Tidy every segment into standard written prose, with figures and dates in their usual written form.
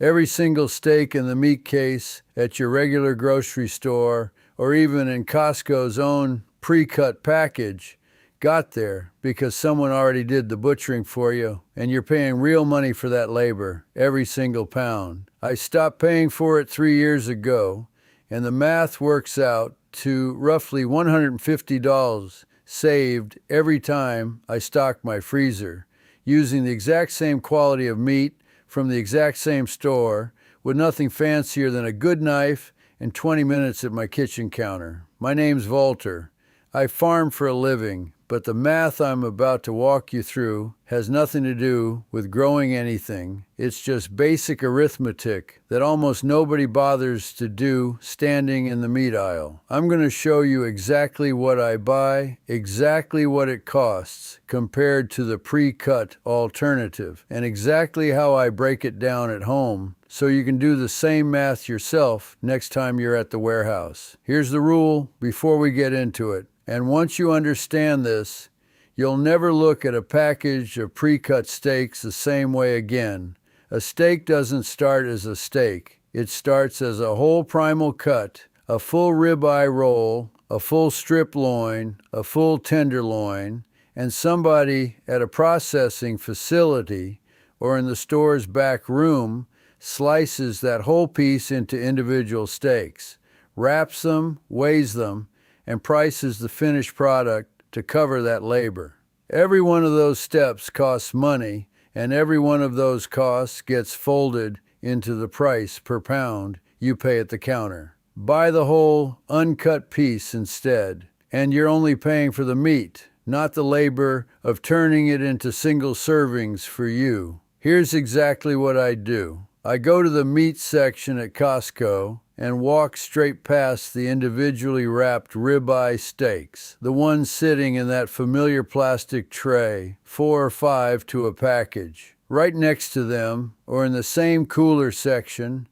Every single steak in the meat case at your regular grocery store or even in Costco's own pre-cut package got there because someone already did the butchering for you, and you're paying real money for that labor, every single pound. I stopped paying for it 3 years ago, and the math works out to roughly $150 saved every time I stock my freezer, using the exact same quality of meat from the exact same store with nothing fancier than a good knife and 20 minutes at my kitchen counter. My name's Walter. I farm for a living, but the math I'm about to walk you through has nothing to do with growing anything. It's just basic arithmetic that almost nobody bothers to do standing in the meat aisle. I'm going to show you exactly what I buy, exactly what it costs compared to the pre-cut alternative, and exactly how I break it down at home so you can do the same math yourself next time you're at the warehouse. Here's the rule before we get into it. And once you understand this, you'll never look at a package of pre-cut steaks the same way again. A steak doesn't start as a steak. It starts as a whole primal cut, a full ribeye roll, a full strip loin, a full tenderloin, and somebody at a processing facility or in the store's back room slices that whole piece into individual steaks, wraps them, weighs them, and prices the finished product to cover that labor. Every one of those steps costs money, and every one of those costs gets folded into the price per pound you pay at the counter. Buy the whole uncut piece instead, and you're only paying for the meat, not the labor of turning it into single servings for you. Here's exactly what I do. I go to the meat section at Costco and walk straight past the individually wrapped ribeye steaks, the ones sitting in that familiar plastic tray, 4 or 5 to a package. Right next to them, or in the same cooler section,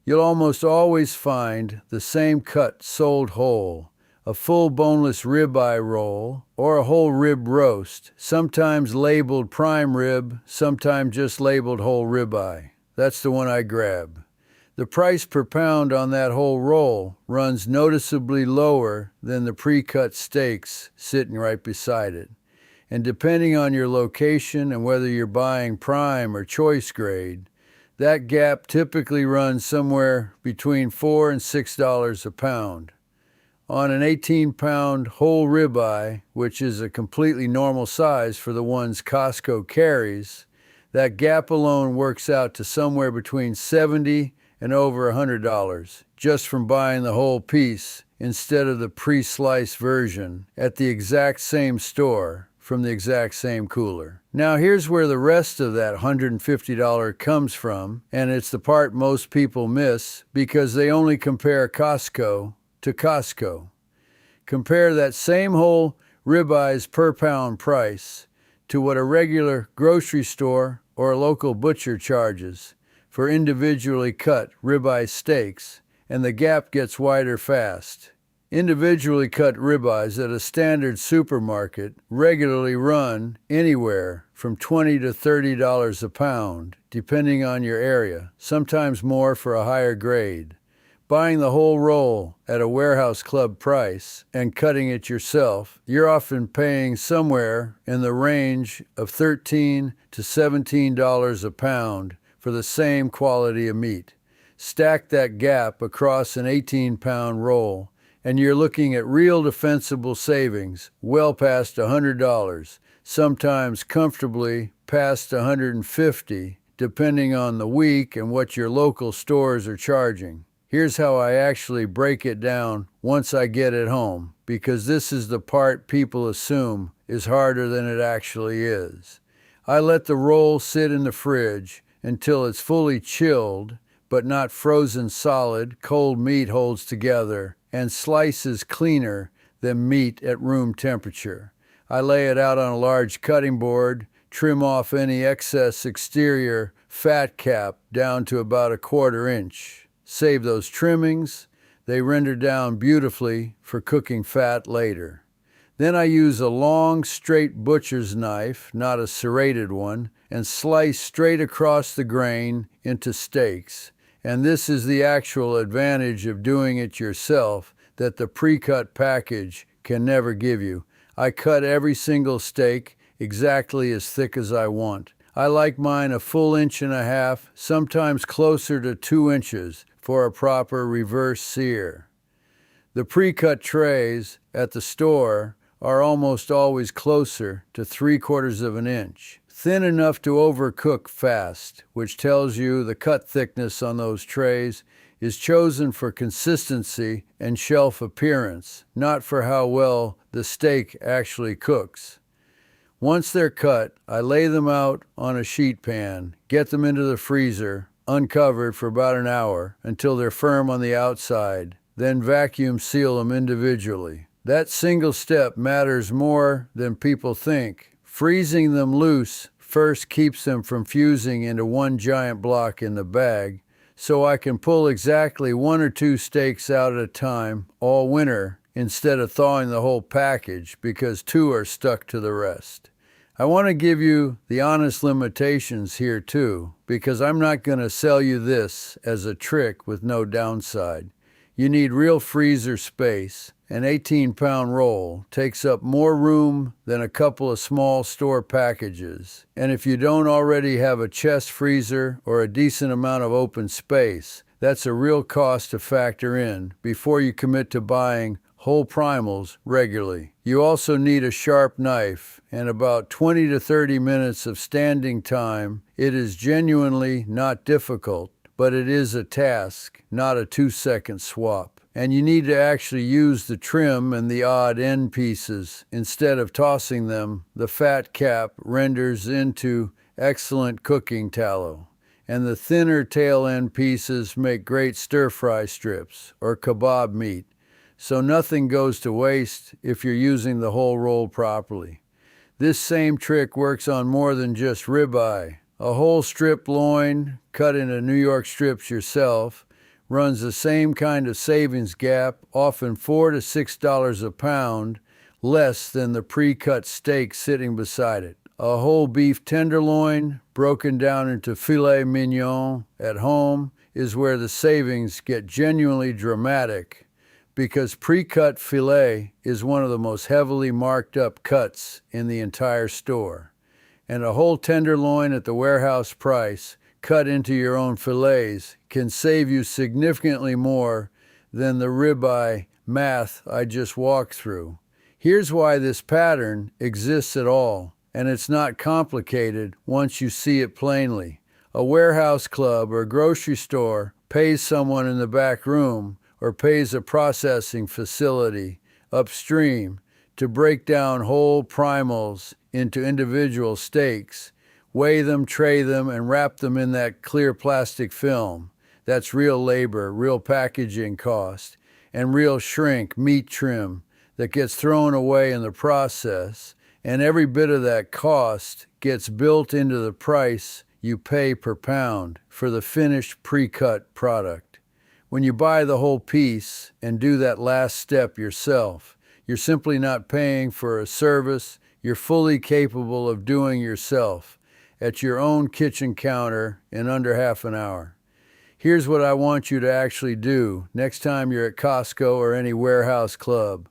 you'll almost always find the same cut sold whole, a full boneless ribeye roll, or a whole rib roast, sometimes labeled prime rib, sometimes just labeled whole ribeye. That's the one I grab. The price per pound on that whole roll runs noticeably lower than the pre-cut steaks sitting right beside it. And depending on your location and whether you're buying prime or choice grade, that gap typically runs somewhere between $4 and $6 a pound. On an 18-pound whole ribeye, which is a completely normal size for the ones Costco carries, that gap alone works out to somewhere between $70 and over $100 just from buying the whole piece instead of the pre-sliced version at the exact same store from the exact same cooler. Now here's where the rest of that $150 comes from, and it's the part most people miss because they only compare Costco to Costco. Compare that same whole ribeye's per pound price to what a regular grocery store or a local butcher charges for individually cut ribeye steaks, and the gap gets wider fast. Individually cut ribeyes at a standard supermarket regularly run anywhere from $20 to $30 a pound, depending on your area, sometimes more for a higher grade. Buying the whole roll at a warehouse club price and cutting it yourself, you're often paying somewhere in the range of $13 to $17 a pound for the same quality of meat. Stack that gap across an 18-pound roll, and you're looking at real defensible savings well past $100, sometimes comfortably past $150, depending on the week and what your local stores are charging. Here's how I actually break it down once I get it home, because this is the part people assume is harder than it actually is. I let the roll sit in the fridge until it's fully chilled, but not frozen solid. Cold meat holds together and slices cleaner than meat at room temperature. I lay it out on a large cutting board, trim off any excess exterior fat cap down to about 1/4 inch. Save those trimmings. They render down beautifully for cooking fat later. Then I use a long, straight butcher's knife, not a serrated one, and slice straight across the grain into steaks. And this is the actual advantage of doing it yourself that the pre-cut package can never give you. I cut every single steak exactly as thick as I want. I like mine a full 1.5 inches, sometimes closer to 2 inches, for a proper reverse sear. The pre-cut trays at the store are almost always closer to 3/4 inch, thin enough to overcook fast, which tells you the cut thickness on those trays is chosen for consistency and shelf appearance, not for how well the steak actually cooks. Once they're cut, I lay them out on a sheet pan, get them into the freezer, uncovered for about an hour until they're firm on the outside, then vacuum seal them individually. That single step matters more than people think. Freezing them loose first keeps them from fusing into one giant block in the bag, so I can pull exactly 1 or 2 steaks out at a time all winter instead of thawing the whole package because 2 are stuck to the rest. I want to give you the honest limitations here too, because I'm not going to sell you this as a trick with no downside. You need real freezer space. An 18-pound roll takes up more room than a couple of small store packages. And if you don't already have a chest freezer or a decent amount of open space, that's a real cost to factor in before you commit to buying whole primals regularly. You also need a sharp knife and about 20 to 30 minutes of standing time. It is genuinely not difficult, but it is a task, not a 2-second swap. And you need to actually use the trim and the odd end pieces instead of tossing them. The fat cap renders into excellent cooking tallow, and the thinner tail end pieces make great stir-fry strips or kebab meat. So nothing goes to waste if you're using the whole roll properly. This same trick works on more than just ribeye. A whole strip loin, cut into New York strips yourself, runs the same kind of savings gap, often $4 to $6 a pound, less than the pre-cut steak sitting beside it. A whole beef tenderloin, broken down into filet mignon at home, is where the savings get genuinely dramatic, because pre-cut filet is one of the most heavily marked up cuts in the entire store. And a whole tenderloin at the warehouse price, cut into your own fillets, can save you significantly more than the ribeye math I just walked through. Here's why this pattern exists at all, and it's not complicated once you see it plainly. A warehouse club or grocery store pays someone in the back room or pays a processing facility upstream to break down whole primals into individual steaks, weigh them, tray them, and wrap them in that clear plastic film. That's real labor, real packaging cost, and real shrink, meat trim, that gets thrown away in the process, and every bit of that cost gets built into the price you pay per pound for the finished pre-cut product. When you buy the whole piece and do that last step yourself, you're simply not paying for a service you're fully capable of doing yourself at your own kitchen counter in under half an hour. Here's what I want you to actually do next time you're at Costco or any warehouse club.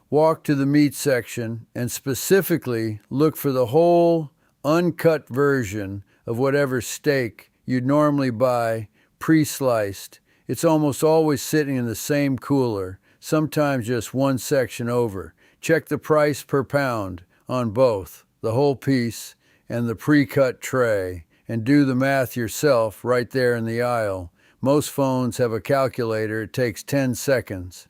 Walk to the meat section and specifically look for the whole, uncut version of whatever steak you'd normally buy pre-sliced. It's almost always sitting in the same cooler, sometimes just one section over. Check the price per pound on both, the whole piece and the pre-cut tray, and do the math yourself right there in the aisle. Most phones have a calculator. It takes 10 seconds.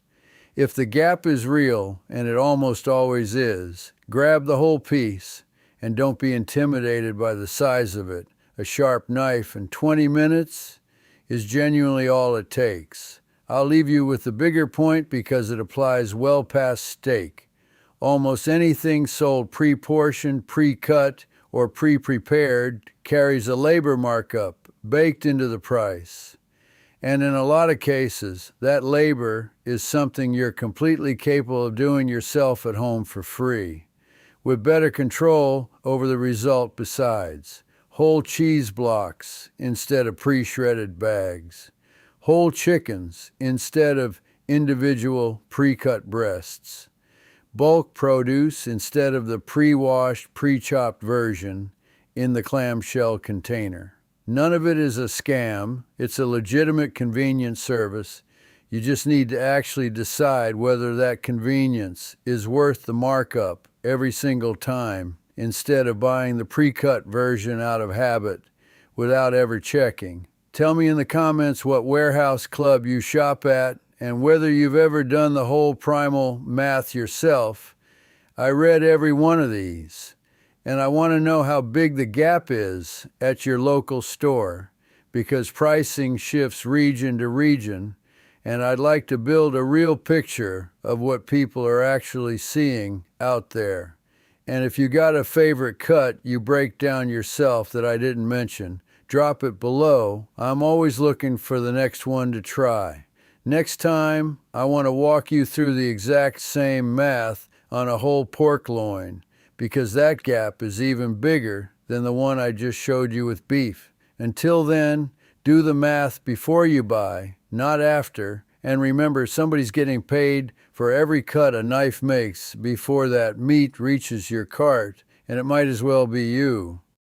If the gap is real, and it almost always is, grab the whole piece and don't be intimidated by the size of it. A sharp knife in 20 minutes is genuinely all it takes. I'll leave you with the bigger point because it applies well past steak. Almost anything sold pre-portioned, pre-cut, or pre-prepared carries a labor markup baked into the price. And in a lot of cases, that labor is something you're completely capable of doing yourself at home for free, with better control over the result besides. Whole cheese blocks instead of pre-shredded bags. Whole chickens instead of individual pre-cut breasts. Bulk produce instead of the pre-washed, pre-chopped version in the clamshell container. None of it is a scam. It's a legitimate convenience service. You just need to actually decide whether that convenience is worth the markup every single time instead of buying the pre-cut version out of habit without ever checking. Tell me in the comments what warehouse club you shop at and whether you've ever done the whole primal math yourself. I read every one of these, and I want to know how big the gap is at your local store, because pricing shifts region to region, and I'd like to build a real picture of what people are actually seeing out there. And if you got a favorite cut you break down yourself that I didn't mention, drop it below. I'm always looking for the next one to try. Next time, I want to walk you through the exact same math on a whole pork loin, because that gap is even bigger than the one I just showed you with beef. Until then, do the math before you buy, not after, and remember somebody's getting paid for every cut a knife makes before that meat reaches your cart, and it might as well be you.